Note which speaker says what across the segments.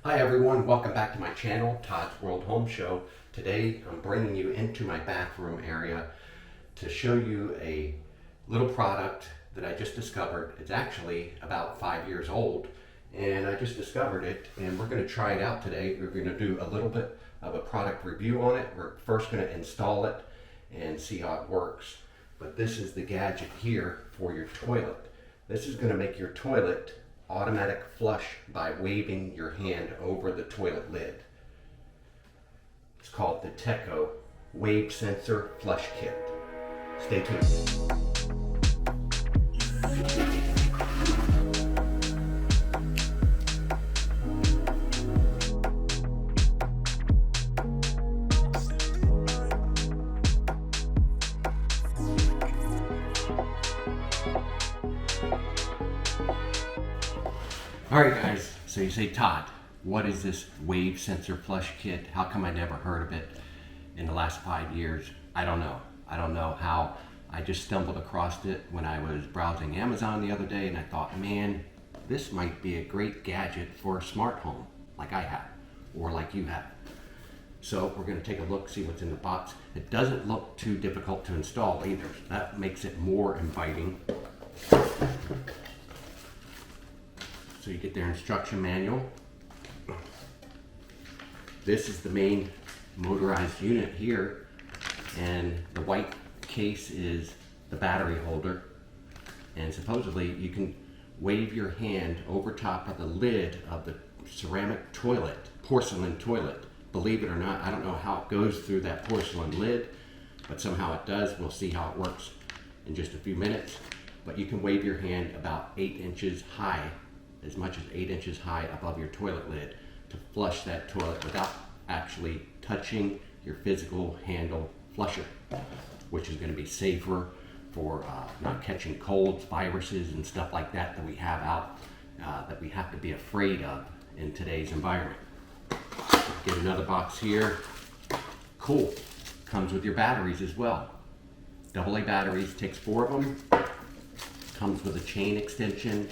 Speaker 1: Hi everyone, welcome back to my channel, Todd's World Home Show. Today I'm bringing you into my bathroom area to show you a little product that I just discovered. It's actually about 5 years old and I just discovered it and we're going to try it out today. We're going to do a little bit of a product review on it. We're first going to install it and see how it works. But this is the gadget here for your toilet. This is going to make your toilet automatic flush by waving your hand over the toilet lid. It's called the Techo Wave Sensor Flush Kit. Stay tuned. Alright guys, so you say, Todd, what is this wave sensor flush kit? How come I never heard of it in the last 5 years? I don't know. I don't know how. I just stumbled across it when I was browsing Amazon the other day and I thought, man, this might be a great gadget for a smart home like I have or like you have. So we're going to take a look, see what's in the box. It doesn't look too difficult to install either. That makes it more inviting. So you get their instruction manual. This is the main motorized unit here, and the white case is the battery holder. And supposedly you can wave your hand over top of the lid of the ceramic toilet, porcelain toilet. Believe it or not, I don't know how it goes through that porcelain lid, but somehow it does. We'll see how it works in just a few minutes. But you can wave your hand about 8 inches high, as much as 8 inches high above your toilet lid to flush that toilet without actually touching your physical handle flusher, which is going to be safer for not catching colds, viruses, and stuff like that that we have out, that we have to be afraid of in today's environment. Get another box here. Cool. Comes with your batteries as well. AA batteries, takes 4 of them. Comes with a chain extension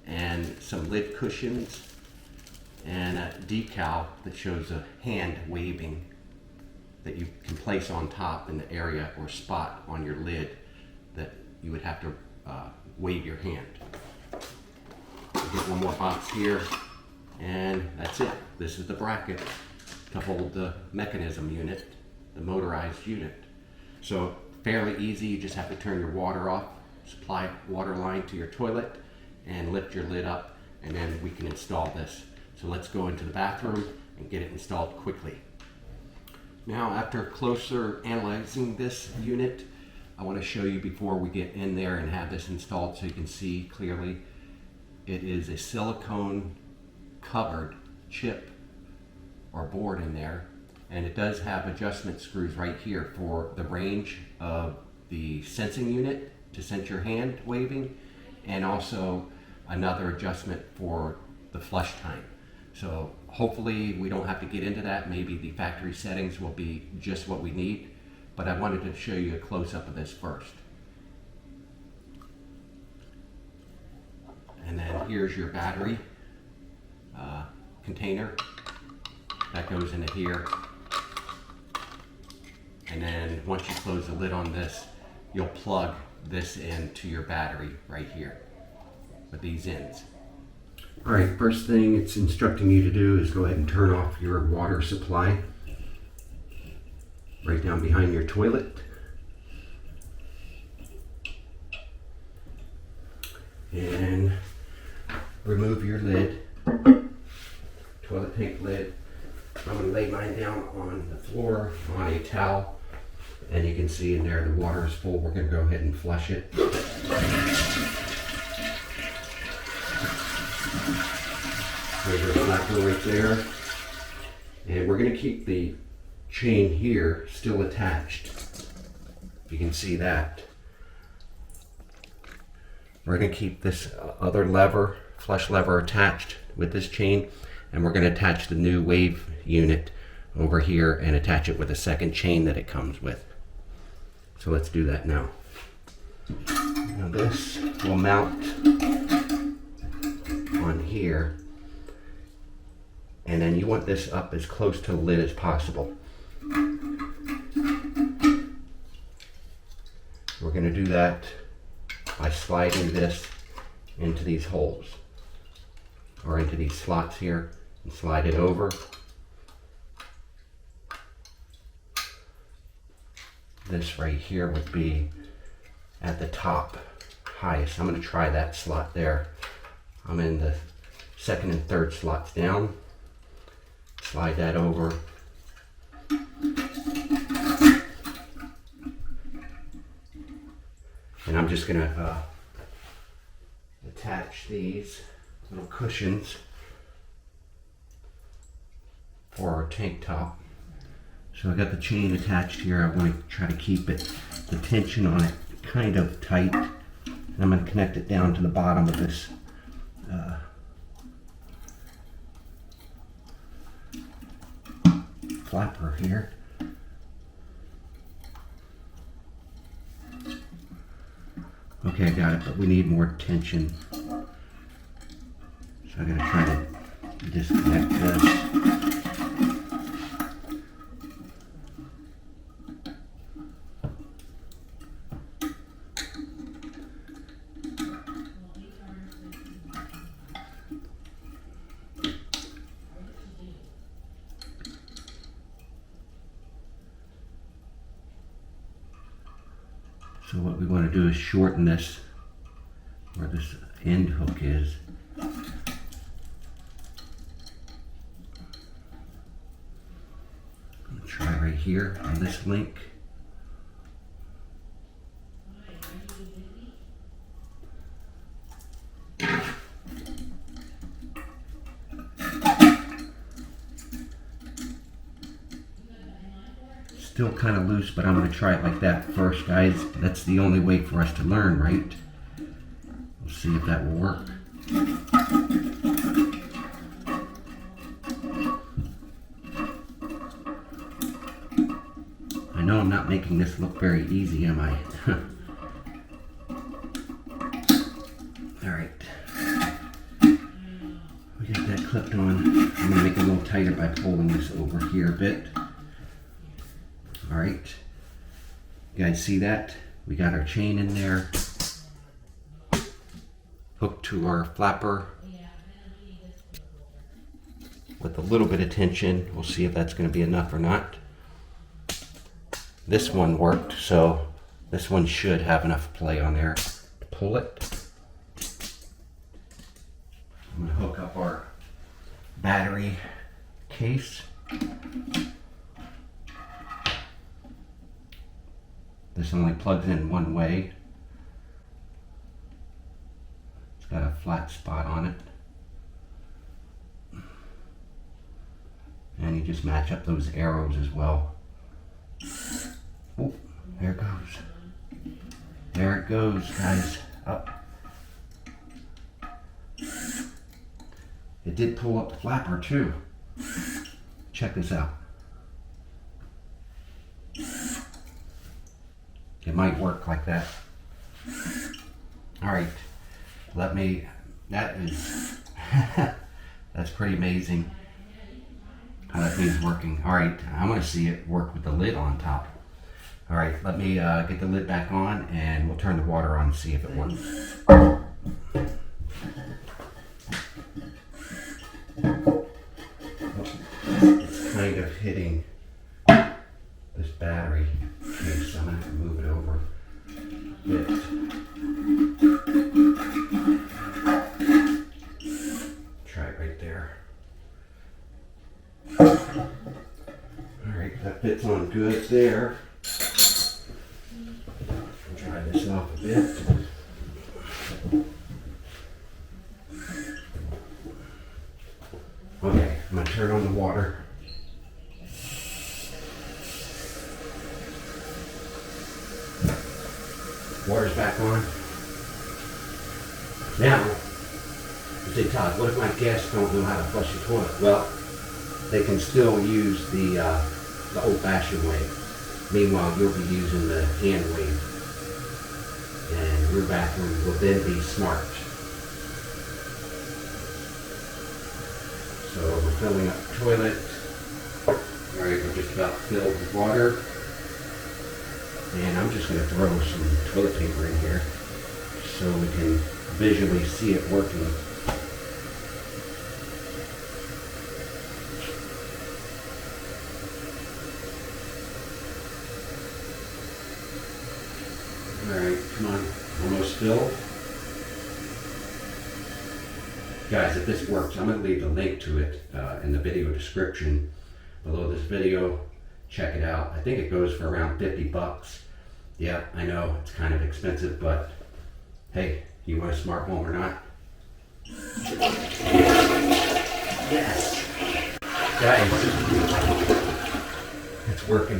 Speaker 1: and some lid cushions and a decal that shows a hand waving that you can place on top in the area or spot on your lid that you would have to wave your hand. Get one more box here and that's it. This is the bracket to hold the mechanism unit, the motorized unit. So fairly easy, you just have to turn your water off, supply water line to your toilet, and lift your lid up, and then we can install this. So let's go into the bathroom and get it installed quickly. Now, after closer analyzing this unit, I want to show you before we get in there and have this installed so you can see clearly. It is a silicone covered chip or board in there, and it does have adjustment screws right here for the range of the sensing unit to sense your hand waving, and also another adjustment for the flush time. So hopefully we don't have to get into that. Maybe the factory settings will be just what we need, but I wanted to show you a close-up of this first. And then here's your battery container that goes into here. And then once you close the lid on this, you'll plug this into your battery right here with these ends. All right, first thing it's instructing you to do is go ahead and turn off your water supply right down behind your toilet. And remove your lid, toilet tank lid. I'm going to lay mine down on the floor on a towel. And you can see in there the water is full. We're going to go ahead and flush it. There's our flapper right there. And we're going to keep the chain here still attached. You can see that. We're going to keep this other lever, flush lever, attached with this chain. And we're going to attach the new wave unit over here and attach it with a second chain that it comes with. So let's do that now. Now this will mount on here, and And then you want this up as close to the lid as possible. We're going to do that by sliding this into these holes, or into these slots here, and slide it over. This right here would be at the top highest. I'm going to try that slot there. I'm in the second and third slots down. Slide that over. And I'm just going to attach these little cushions for our tank top. So I got the chain attached here. I want to try to keep it, the tension on it kind of tight. And I'm going to connect it down to the bottom of this flapper here. Okay, I got it, but we need more tension. So I'm going to try to disconnect this. So what we want to do is shorten this where this end hook is. I'm going to try right here on this link. Still kind of loose, but I'm going to try it like that first, guys. That's the only way for us to learn, right? We'll see if that will work. I know I'm not making this look very easy, am I? Alright. We got that clipped on. I'm going to make it a little tighter by pulling this over here a bit. Alright, you guys see that? We got our chain in there, hooked to our flapper with a little bit of tension. We'll see if that's going to be enough or not. This one worked, so this one should have enough play on there to pull it. I'm going to hook up our battery case. This only plugs in one way. It's got a flat spot on it. And you just match up those arrows as well. Oh, there it goes. There it goes, guys. Up. It did pull up the flapper too. Check this out. It might work like that. All right, that is, that's pretty amazing how that thing's working. All right, I want to see it work with the lid on top. All right, let me get the lid back on and we'll turn the water on and see if it works. It's kind of hitting this battery case, so I'm going to have to move it over a bit. Try it right there. Alright, that fits on good there. I'll try this off a bit. Okay, I'm going to turn on the water. Water's back on. Now, you say, Todd, what if my guests don't know how to flush the toilet? Well, they can still use the old-fashioned way. Meanwhile, you'll be using the hand wave. And your bathroom will then be smart. So we're filling up the toilet. All right, we're just about filled with water. And I'm just going to throw some toilet paper in here so we can visually see it working. Alright, come on, almost filled. Guys, if this works, I'm going to leave the link to it in the video description below this video. Check it out. I think it goes for around 50 bucks. Yeah, I know it's kind of expensive, but hey, you want a smart home or not? Yes! Guys, it's working.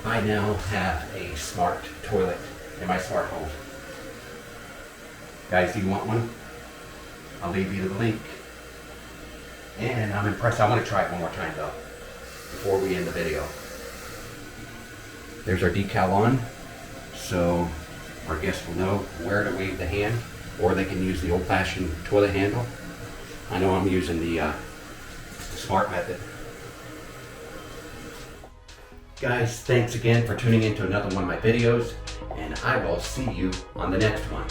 Speaker 1: I now have a smart toilet in my smart home. Guys, do you want one? I'll leave you the link. And I'm impressed. I want to try it one more time though, before we end the video. There's our decal on, so our guests will know where to wave the hand, or they can use the old-fashioned toilet handle. I know I'm using the smart method. Guys, thanks again for tuning in to another one of my videos, and I will see you on the next one.